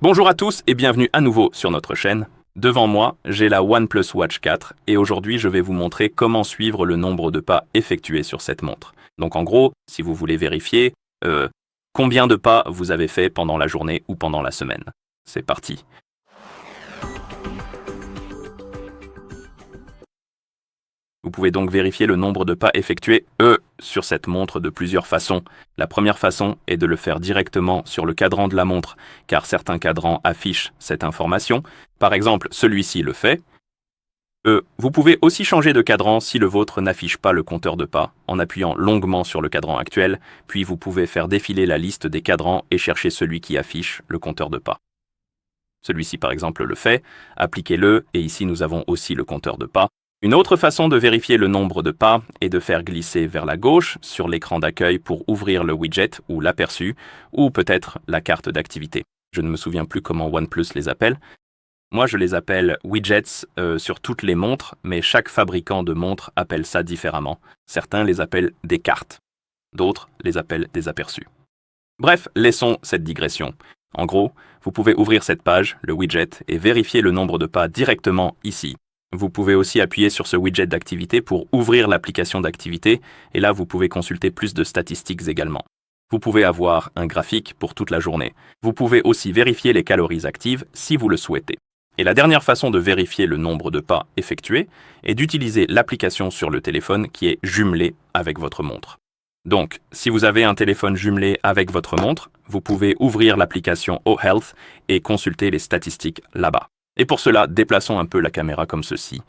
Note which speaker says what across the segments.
Speaker 1: Bonjour à tous et bienvenue à nouveau sur notre chaîne. Devant moi, j'ai la OnePlus Watch 4 et aujourd'hui je vais vous montrer comment suivre le nombre de pas effectués sur cette montre. Donc en gros, si vous voulez vérifier combien de pas vous avez fait pendant la journée ou pendant la semaine. C'est parti. Vous pouvez donc vérifier le nombre de pas effectués sur cette montre de plusieurs façons. La première façon est de le faire directement sur le cadran de la montre, car certains cadrans affichent cette information. Par exemple, celui-ci le fait. Vous pouvez aussi changer de cadran si le vôtre n'affiche pas le compteur de pas, en appuyant longuement sur le cadran actuel, puis vous pouvez faire défiler la liste des cadrans et chercher celui qui affiche le compteur de pas. Celui-ci par exemple le fait, appliquez-le, et ici nous avons aussi le compteur de pas. Une autre façon de vérifier le nombre de pas est de faire glisser vers la gauche sur l'écran d'accueil pour ouvrir le widget ou l'aperçu, ou peut-être la carte d'activité. Je ne me souviens plus comment OnePlus les appelle. Moi, je les appelle widgets sur toutes les montres, mais chaque fabricant de montres appelle ça différemment. Certains les appellent des cartes, d'autres les appellent des aperçus. Bref, laissons cette digression. En gros, vous pouvez ouvrir cette page, le widget, et vérifier le nombre de pas directement ici. Vous pouvez aussi appuyer sur ce widget d'activité pour ouvrir l'application d'activité, et là vous pouvez consulter plus de statistiques également. Vous pouvez avoir un graphique pour toute la journée. Vous pouvez aussi vérifier les calories actives si vous le souhaitez. Et la dernière façon de vérifier le nombre de pas effectués est d'utiliser l'application sur le téléphone qui est jumelée avec votre montre. Donc, si vous avez un téléphone jumelé avec votre montre, vous pouvez ouvrir l'application OHealth et consulter les statistiques là-bas. Et pour cela, déplaçons un peu la caméra comme ceci.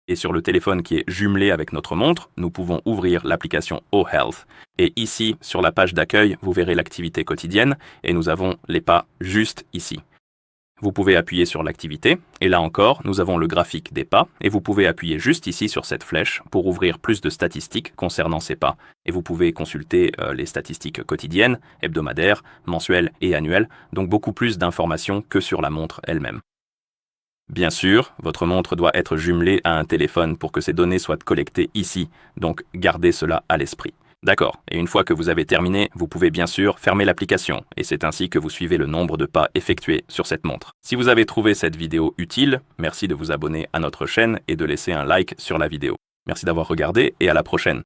Speaker 1: Et sur le téléphone qui est jumelé avec notre montre, nous pouvons ouvrir l'application OHealth. Et ici, sur la page d'accueil, vous verrez l'activité quotidienne et nous avons les pas juste ici. Vous pouvez appuyer sur l'activité, et là encore, nous avons le graphique des pas, et vous pouvez appuyer juste ici sur cette flèche pour ouvrir plus de statistiques concernant ces pas. Et vous pouvez consulter les statistiques quotidiennes, hebdomadaires, mensuelles et annuelles, donc beaucoup plus d'informations que sur la montre elle-même. Bien sûr, votre montre doit être jumelée à un téléphone pour que ces données soient collectées ici, donc gardez cela à l'esprit. D'accord, et une fois que vous avez terminé, vous pouvez bien sûr fermer l'application, et c'est ainsi que vous suivez le nombre de pas effectués sur cette montre. Si vous avez trouvé cette vidéo utile, merci de vous abonner à notre chaîne et de laisser un like sur la vidéo. Merci d'avoir regardé et à la prochaine.